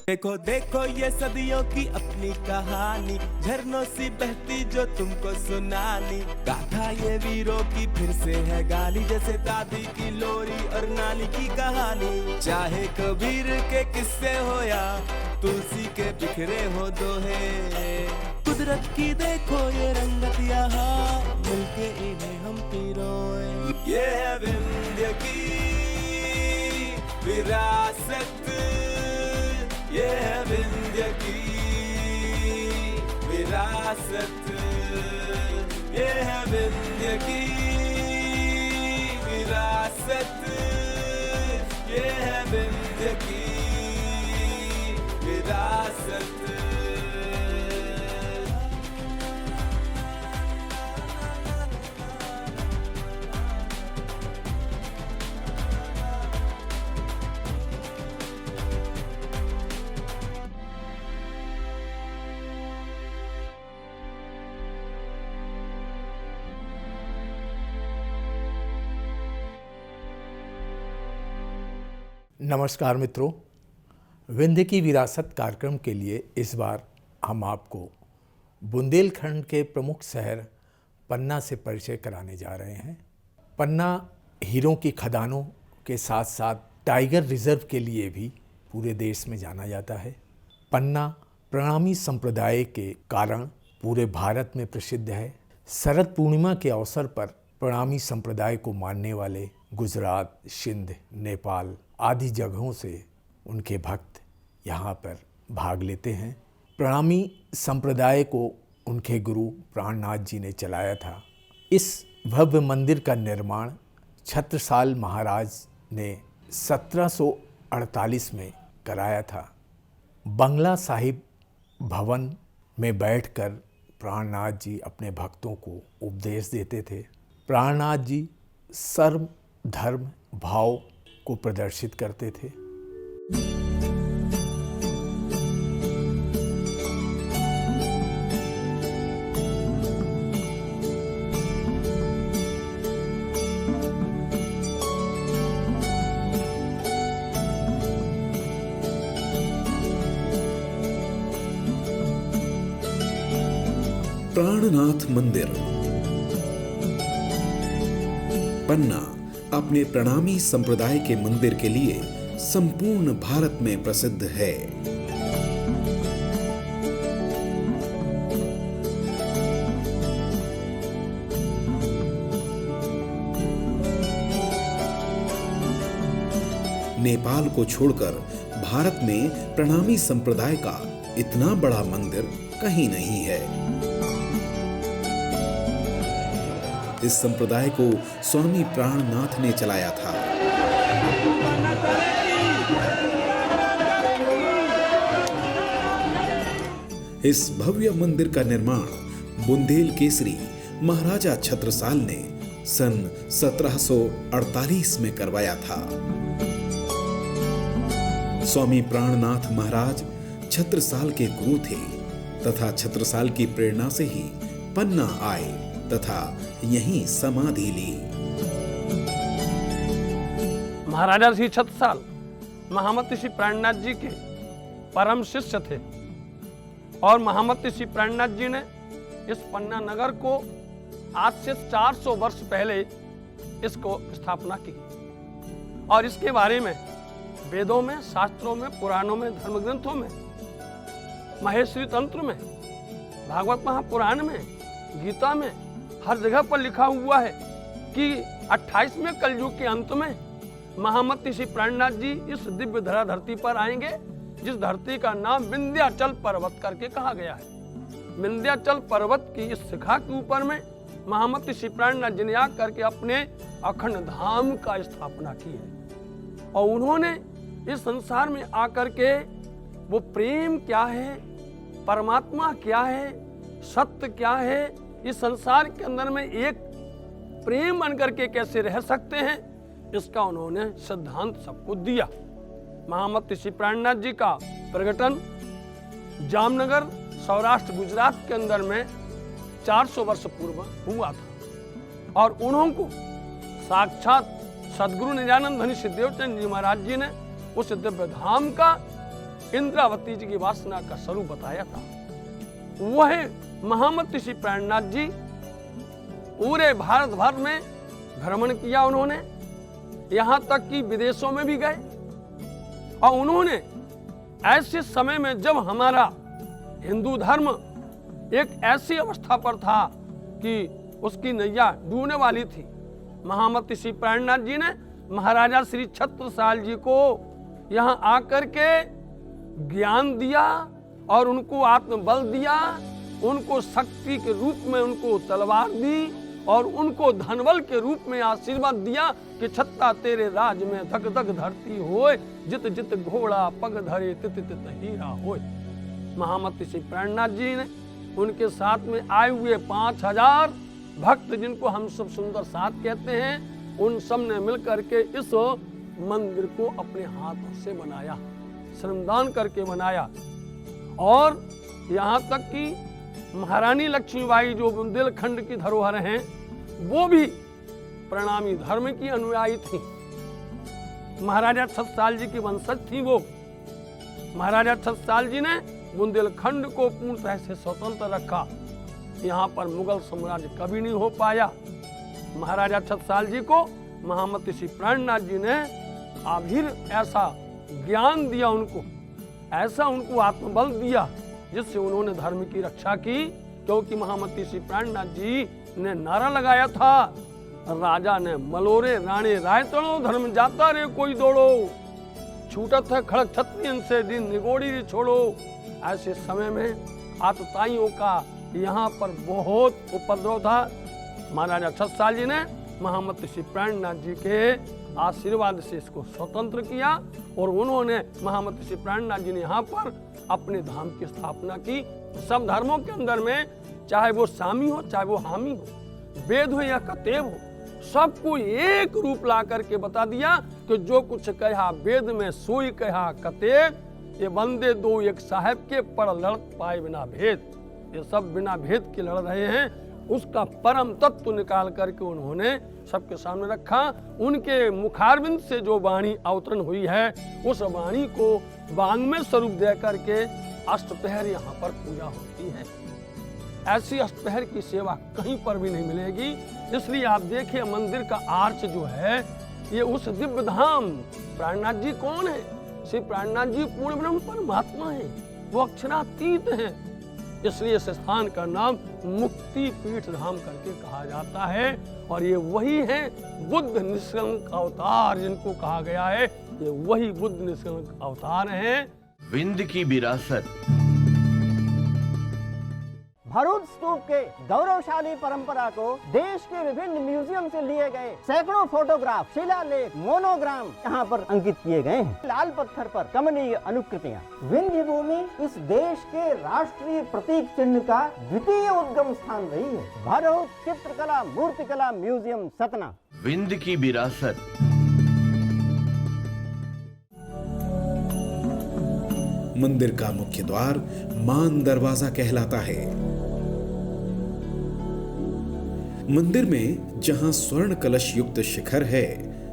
देखो देखो ये सदियों की अपनी कहानी, झरनों सी बहती जो तुमको सुनानी। गाथा ये वीरों की फिर से है गाली, जैसे दादी की लोरी और नानी की कहानी। चाहे कबीर के किस्से हो या तुलसी के बिखरे हो दोहे, कुदरत की देखो ये रंगत यहाँ, मिलके इन्हें हम पिरोए। ये है विंध्य की विरासत, ये है विंध्य की विरासत, ये है विंध्य की विरासत, ये है विंध्य की विरासत। नमस्कार मित्रों, विंध्य की विरासत कार्यक्रम के लिए इस बार हम आपको बुंदेलखंड के प्रमुख शहर पन्ना से परिचय कराने जा रहे हैं। पन्ना हीरों की खदानों के साथ साथ टाइगर रिजर्व के लिए भी पूरे देश में जाना जाता है। पन्ना प्रणामी संप्रदाय के कारण पूरे भारत में प्रसिद्ध है। शरद पूर्णिमा के अवसर पर प्रणामी संप्रदाय को मानने वाले गुजरात, सिंध, नेपाल आदि जगहों से उनके भक्त यहाँ पर भाग लेते हैं। प्रणामी संप्रदाय को उनके गुरु प्राणनाथ जी ने चलाया था। इस भव्य मंदिर का निर्माण छत्रसाल महाराज ने 1748 में कराया था। बंगला साहिब भवन में बैठकर प्राणनाथ जी अपने भक्तों को उपदेश देते थे। प्राणनाथ जी सर्व धर्म भाव को प्रदर्शित करते थे। प्राणनाथ मंदिर पन्ना अपने प्रणामी संप्रदाय के मंदिर के लिए संपूर्ण भारत में प्रसिद्ध है। नेपाल को छोड़कर भारत में प्रणामी संप्रदाय का इतना बड़ा मंदिर कहीं नहीं है। इस संप्रदाय को स्वामी प्राणनाथ ने चलाया था। इस भव्य मंदिर का निर्माण बुंदेल केसरी महाराजा छत्रसाल ने सन 1748 में करवाया था। स्वामी प्राणनाथ महाराज छत्रसाल के गुरु थे तथा छत्रसाल की प्रेरणा से ही पन्ना आए तथा यहीं समाधि ली। महाराजा श्री छत्रसाल महामती श्री प्राणनाथ जी के परम शिष्य थे और महामती श्री प्राणनाथ जी ने इस पन्ना नगर को आज से 400 वर्ष पहले इसको स्थापना की और इसके बारे में वेदों में, शास्त्रों में, पुराणों में, धर्म ग्रंथों में, महेश्वरी तंत्र में, भागवत महापुराण में, गीता में हर जगह पर लिखा हुआ है कि 28वें कलयुग के अंत में महामती श्री प्राणनाथ जी इस दिव्य धरा धरती पर आएंगे, जिस धरती का नाम विंध्याचल पर्वत करके कहा गया है। विंध्याचल पर्वत की इस शिखा के ऊपर में महामती श्री प्राणनाथ जी ने आकर के अपने अखंड धाम का स्थापना की है और उन्होंने इस संसार में आकर के वो प्रेम क्या है, परमात्मा क्या है, सत्य क्या है, इस संसार के अंदर में एक प्रेम बन करके कैसे रह सकते हैं, इसका उन्होंने सिद्धांत सबको दिया। महामती श्री प्राणनाथ जी का प्रकटन जामनगर, सौराष्ट्र, गुजरात के अंदर में 400 वर्ष पूर्व हुआ था और उन्होंने साक्षात सदगुरु निजानंद धनी सिद्धदेव चंद जी महाराज जी ने उस दिव्य धाम का इंद्रावती जी की वासना का स्वरूप बताया था। वह महामती श्री प्राणनाथ जी पूरे भारत भर में भ्रमण किया उन्होंने, यहां तक कि विदेशों में भी गए। और उन्होंने ऐसे समय में जब हमारा हिंदू धर्म एक ऐसी अवस्था पर था कि उसकी नैया डूबने वाली थी, महामती श्री प्राणनाथ जी ने महाराजा श्री छत्रसाल जी को यहां आकर के ज्ञान दिया और उनको आत्मबल दिया, उनको शक्ति के रूप में उनको तलवार दी और उनको धनबल के रूप में आशीर्वाद दिया कि छत्ता तेरे राज में धक धक धरती होए, जित जित घोड़ा पग धरे तित तित हीरा होए। महामती श्री प्राणनाथ जी ने उनके साथ में आए हुए 5000 भक्त, जिनको हम सब सुंदर साथ कहते हैं, उन सब ने मिलकर के इस मंदिर को अपने हाथों से बनाया, श्रमदान करके बनाया। और यहाँ तक कि महारानी लक्ष्मीबाई जो बुंदेलखंड की धरोहर हैं, वो भी प्रणामी धर्म की अनुयायी थी। महाराजा छत्रसाल जी की वंशज थी वो। महाराजा छत्रसाल जी ने बुंदेलखंड को पूर्णतः से स्वतंत्र रखा। यहाँ पर मुगल साम्राज्य कभी नहीं हो पाया। महाराजा छत्रसाल जी को महामती श्री प्राणनाथ जी ने आभिर ऐसा ज्ञान दिया, उनको ऐसा उनको आत्मबल दिया, जिससे उन्होंने धर्म की रक्षा की। क्योंकि महामती श्री प्राणनाथ जी ने नारा लगाया था, राजा ने मलोरे राणे रायतणो, धर्म जाता रे कोई दौड़ो, छूटत है खड़क क्षत्रियन से दिन निगोड़ी रे छोड़ो। ऐसे समय में आतताइयों का यहाँ पर बहुत उपद्रव था। महाराजा छत्रसाल जी ने महामती श्री प्राणनाथ जी के आशीर्वाद से इसको स्वतंत्र किया और उन्होंने महामती श्री प्राणनाथ जी ने यहाँ पर अपने धाम की स्थापना की। सब धर्मों के अंदर में, चाहे वो सामी हो चाहे वो हामी हो, वेद हो या कतेब हो, सबको एक रूप ला करके बता दिया कि जो कुछ कहा वेद में सोई कहा कतेब, ये बंदे दो एक साहेब के पर लड़ पाए बिना भेद। ये सब बिना भेद के लड़ रहे हैं, उसका परम तत्व निकाल करके उन्होंने सबके सामने रखा। उनके मुखारविंद से जो वाणी अवतरण हुई है, उस वाणी को वांग्मय स्वरूप दे करके अष्टपहर यहाँ पर पूजा होती है। ऐसी अष्टपहर की सेवा कहीं पर भी नहीं मिलेगी। इसलिए आप देखिए मंदिर का आर्च जो है, ये उस दिव्य धाम प्राणनाथ जी कौन है? श्री प्राणनाथ जी पूर्ण ब्रह्म परमात्मा है, वो अक्षरातीत है। इसलिए इस स्थान का नाम मुक्ति पीठ धाम करके कहा जाता है। और ये वही है बुद्ध निष्कलंक अवतार जिनको कहा गया है, ये वही बुद्ध निष्कलंक अवतार हैं। विंध्य की विरासत। भरूच स्तूप के गौरवशाली परंपरा को देश के विभिन्न म्यूजियम से लिए गए सैकड़ों फोटोग्राफ, शिलालेख, मोनोग्राम यहाँ पर अंकित किए गए हैं। लाल पत्थर पर कमनीय अनुकृतियाँ। विंध्य भूमि इस देश के राष्ट्रीय प्रतीक चिन्ह का द्वितीय उद्गम स्थान रही है। भरूच चित्रकला मूर्तिकला म्यूजियम सतना। विंध्य की विरासत। मंदिर का मुख्य द्वार मान दरवाजा कहलाता है। मंदिर में जहां स्वर्ण कलश युक्त शिखर है,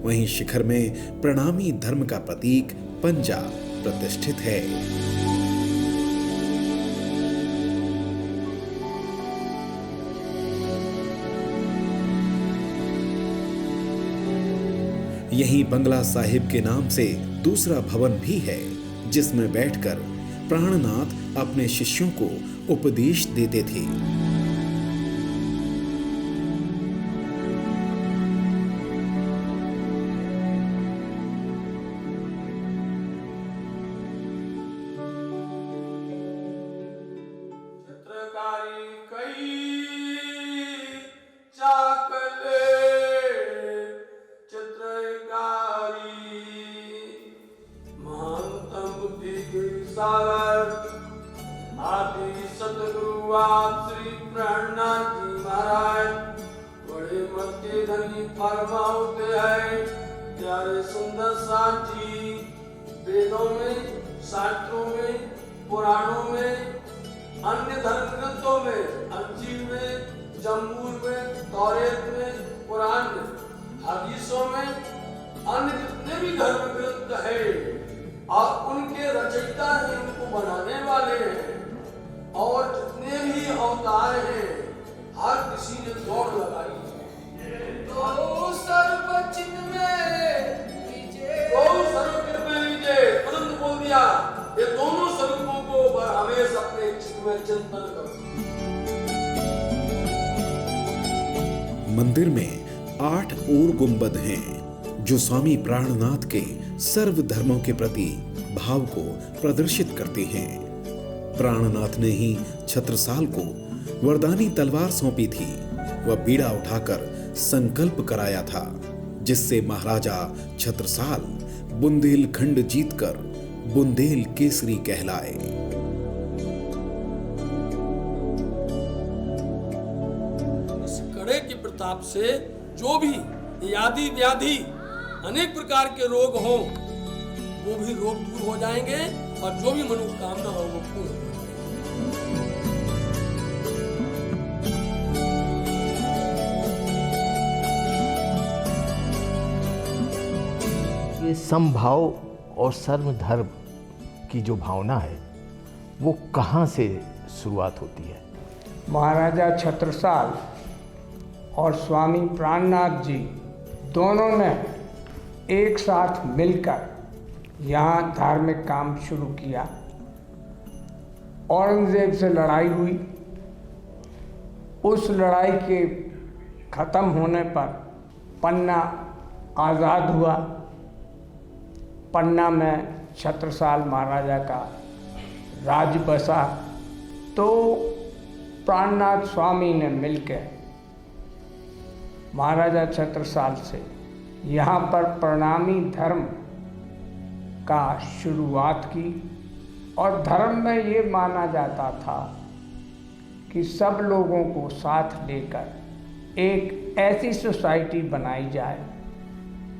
वहीं शिखर में प्रणामी धर्म का प्रतीक पंजा प्रतिष्ठित है। यहीं बंगला साहिब के नाम से दूसरा भवन भी है, जिसमें बैठकर प्राणनाथ अपने शिष्यों को उपदेश देते थे। श्री प्राणनाथ जी महाराज बड़े मत के धनी फरमाते हैं। प्यारे सुंदर साथ जी, वेदों में, शास्त्रों में, पुराणों में, अन्य धर्म ग्रंथों में, अंजील में, जम्बूर में, तौरेत में, कुरान में, हदीसों में, अन्य जितने भी धर्म ग्रंथ है, और उनके रचयिता हैं, उनको बनाने वाले हैं। और जितने भी अवतार हैं, हर किसी ने दौड़ लगाई है। तो सर्वचित में तुरंत बोल दिया, ये दोनों स्वरूपों को हमेशा अपने चित्त में चिंतन करो। मंदिर में 8 और गुंबद हैं जो स्वामी प्राणनाथ के सर्व धर्मों के प्रति भाव को प्रदर्शित करते हैं। प्राणनाथ ने ही छत्रसाल को वरदानी तलवार सौंपी थी। वह बीड़ा उठाकर संकल्प कराया था, जिससे महाराजा छत्रसाल बुंदेलखंड जीतकर बुंदेल केसरी कहलाए। इस कड़े के प्रताप से जो भी यादि व्याधि अनेक प्रकार के रोग हों, वो भी रोग दूर हो जाएंगे और जो भी मनोकामना हो वो पूर्ण हो जाएगी। ये समभाव और सर्वधर्म की जो भावना है वो कहाँ से शुरुआत होती है? महाराजा छत्रसाल और स्वामी प्राणनाथ जी दोनों ने एक साथ मिलकर यहाँ धार्मिक काम शुरू किया। औरंगजेब से लड़ाई हुई। उस लड़ाई के ख़त्म होने पर पन्ना आज़ाद हुआ। पन्ना में छत्रसाल महाराजा का राज बसा। तो प्राणनाथ स्वामी ने मिलकर महाराजा छत्रसाल से यहाँ पर प्रणामी धर्म का शुरुआत की। और धर्म में ये माना जाता था कि सब लोगों को साथ लेकर एक ऐसी सोसाइटी बनाई जाए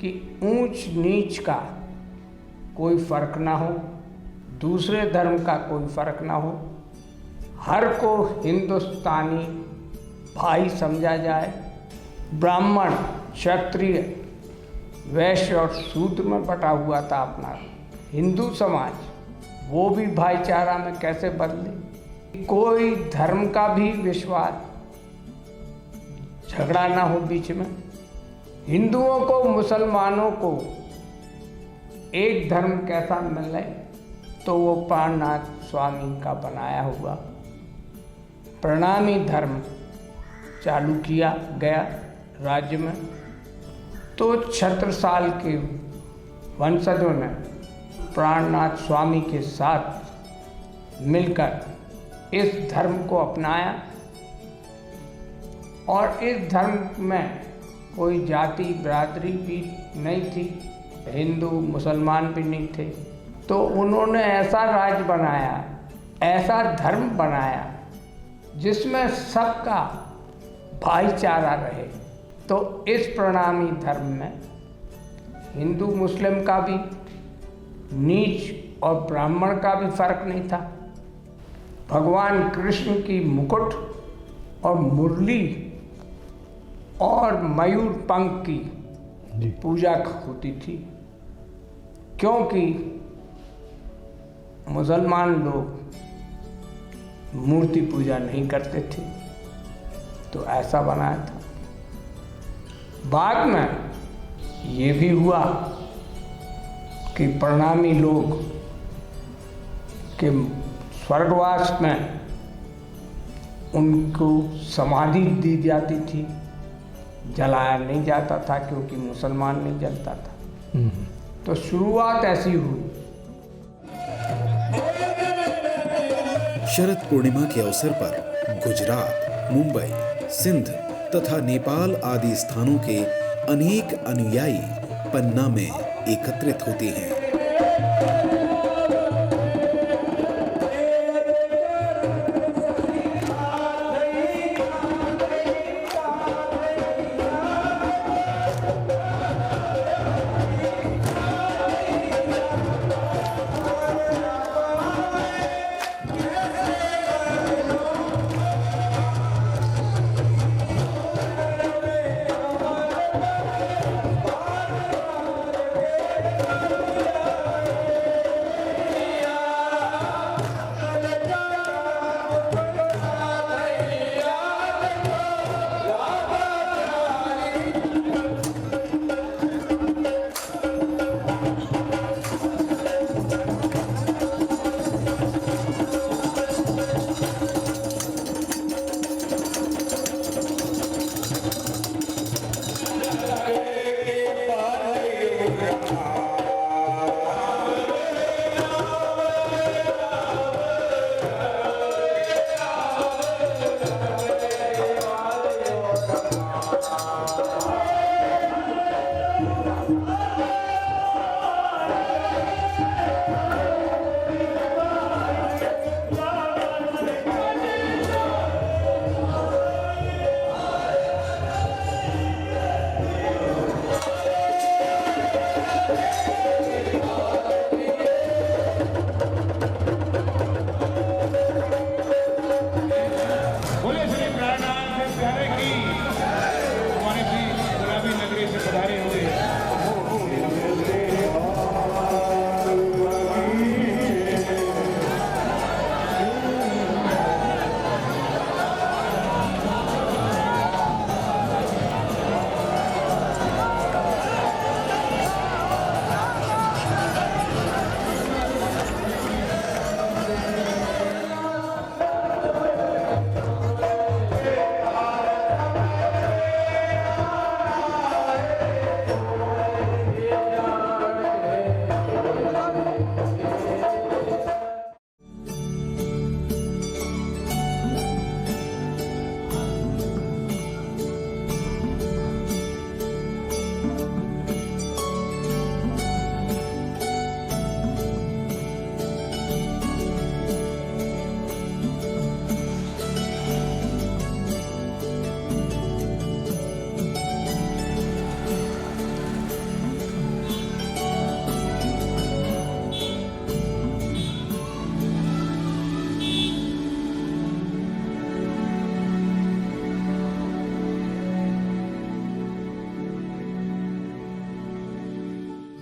कि ऊंच नीच का कोई फर्क ना हो, दूसरे धर्म का कोई फर्क ना हो, हर को हिंदुस्तानी भाई समझा जाए। ब्राह्मण, क्षत्रिय, वैश्य और शूद्र में बटा हुआ था अपना हिंदू समाज, वो भी भाईचारा में कैसे बदले, कोई धर्म का भी विश्वास, झगड़ा ना हो बीच में। हिंदुओं को मुसलमानों को एक धर्म कैसा मिले, तो वो प्राणनाथ स्वामी का बनाया हुआ प्रणामी धर्म चालू किया गया राज्य में। तो छत्रसाल के वंशजों ने प्राणनाथ स्वामी के साथ मिलकर इस धर्म को अपनाया। और इस धर्म में कोई जाति बिरादरी भी नहीं थी, हिंदू मुसलमान भी नहीं थे। तो उन्होंने ऐसा राज बनाया, ऐसा धर्म बनाया जिसमें सबका भाईचारा रहे। तो इस प्रणामी धर्म में हिंदू मुस्लिम का भी, नीच और ब्राह्मण का भी फर्क नहीं था। भगवान कृष्ण की मुकुट और मुरली और मयूर पंख की पूजा होती थी, क्योंकि मुसलमान लोग मूर्ति पूजा नहीं करते थे। तो ऐसा बनाया था। बाद में ये भी हुआ कि प्रणामी लोग के स्वर्गवास में उनको समाधि दी जाती थी, जलाया नहीं जाता था क्योंकि मुसलमान नहीं जलता था। तो शुरुआत ऐसी हुई। शरद पूर्णिमा के अवसर पर गुजरात, मुंबई, सिंध तथा नेपाल आदि स्थानों के अनेक अनुयायी पन्ना में एकत्रित होते हैं। बोले श्री प्राणनाथ से प्यारे की हमारी श्री गुलाबी नगरी से पधारे हुए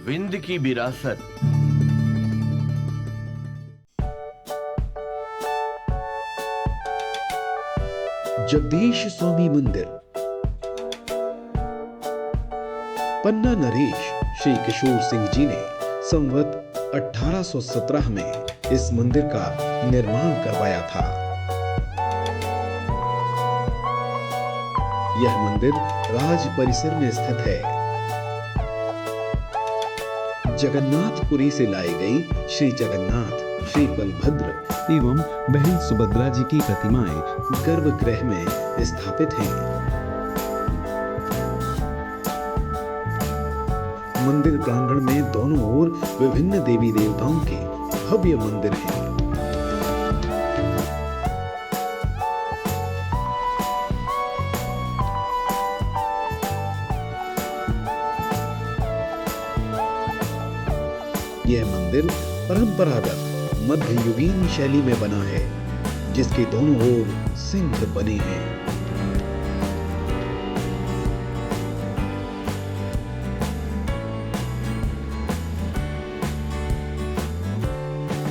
विंध्य की विरासत। जगदीश स्वामी मंदिर। पन्ना नरेश श्री किशोर सिंह जी ने संवत 1817 में इस मंदिर का निर्माण करवाया था। यह मंदिर राज परिसर में स्थित है। जगन्नाथपुरी से लाई गई श्री जगन्नाथ, श्री बलभद्र एवं बहन सुभद्रा जी की प्रतिमाएं गर्भगृह में स्थापित हैं। मंदिर प्रांगण में दोनों ओर विभिन्न देवी देवताओं के भव्य मंदिर हैं। यह मंदिर परंपरागत मध्ययुगीन शैली में बना है, जिसके दोनों ओर सिंह बने हैं।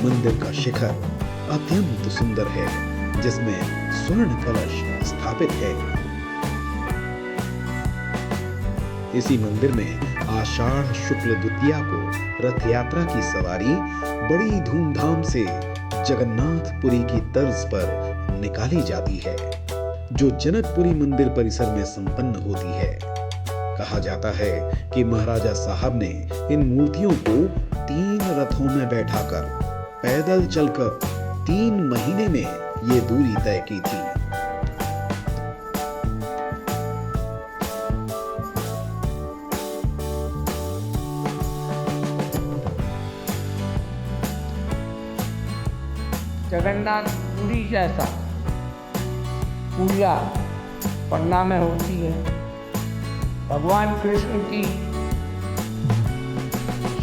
मंदिर का शिखर अत्यंत सुंदर है, जिसमें स्वर्ण कलश स्थापित है। इसी मंदिर में आषाढ़ शुक्ल द्वितीया को रथ यात्रा की सवारी बड़ी धूमधाम से जगन्नाथपुरी की तर्ज पर निकाली जाती है, जो जनकपुरी मंदिर परिसर में संपन्न होती है। कहा जाता है कि महाराजा साहब ने इन मूर्तियों को 3 रथों में बैठाकर पैदल चलकर 3 महीने में ये दूरी तय की थी। जगन्नाथपुरी जैसा पूजा पन्ना में होती है। भगवान कृष्ण की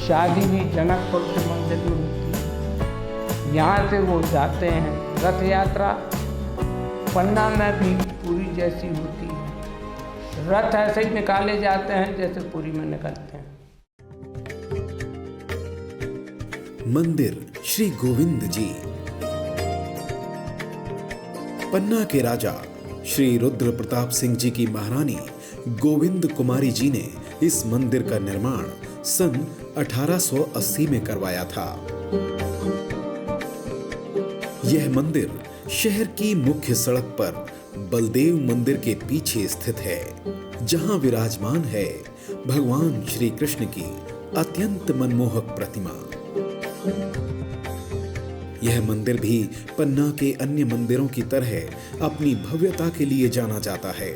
शादी भी जनकपुर के मंदिर में होती है। यहाँ से वो जाते हैं। रथ यात्रा पन्ना में भी पुरी जैसी होती है। रथ ऐसे ही निकाले जाते हैं जैसे पुरी में निकलते हैं। मंदिर श्री गोविंद जी। पन्ना के राजा श्री रुद्र प्रताप सिंह जी की महारानी गोविंद कुमारी जी ने इस मंदिर का निर्माण सन 1880 में करवाया था। यह मंदिर शहर की मुख्य सड़क पर बलदेव मंदिर के पीछे स्थित है, जहां विराजमान है भगवान श्री कृष्ण की अत्यंत मनमोहक प्रतिमा। यह मंदिर भी पन्ना के अन्य मंदिरों की तरह अपनी भव्यता के लिए जाना जाता है।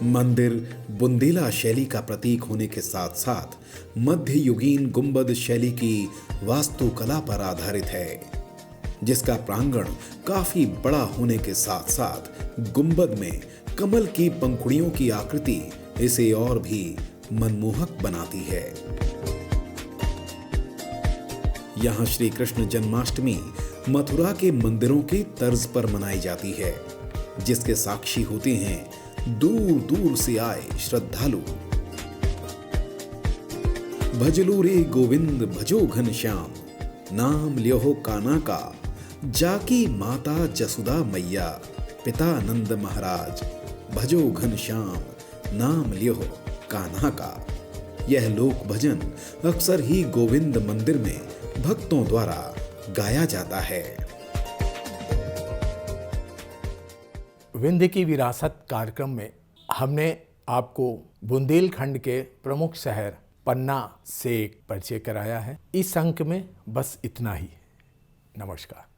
मंदिर बुंदेला शैली का प्रतीक होने के साथ साथ मध्ययुगीन गुंबद शैली की वास्तुकला पर आधारित है, जिसका प्रांगण काफी बड़ा होने के साथ साथ गुंबद में कमल की पंखुड़ियों की आकृति इसे और भी मनमोहक बनाती है। यहाँ श्री कृष्ण जन्माष्टमी मथुरा के मंदिरों के तर्ज पर मनाई जाती है, जिसके साक्षी होते हैं दूर दूर से आए श्रद्धालु। भजलो रे गोविंद भजो घनश्याम, नाम ल्योहो कान्हा का, जाकी माता जसुदा मैया, पिता नंद महाराज, भजो घनश्याम, नाम ल्योहो कान्हा का। यह लोक भजन अक्सर ही गोविंद मंदिर में भक्तों द्वारा गाया जाता है। विंध्य की विरासत कार्यक्रम में हमने आपको बुंदेलखंड के प्रमुख शहर पन्ना से एक परिचय कराया है। इस अंक में बस इतना ही। नमस्कार।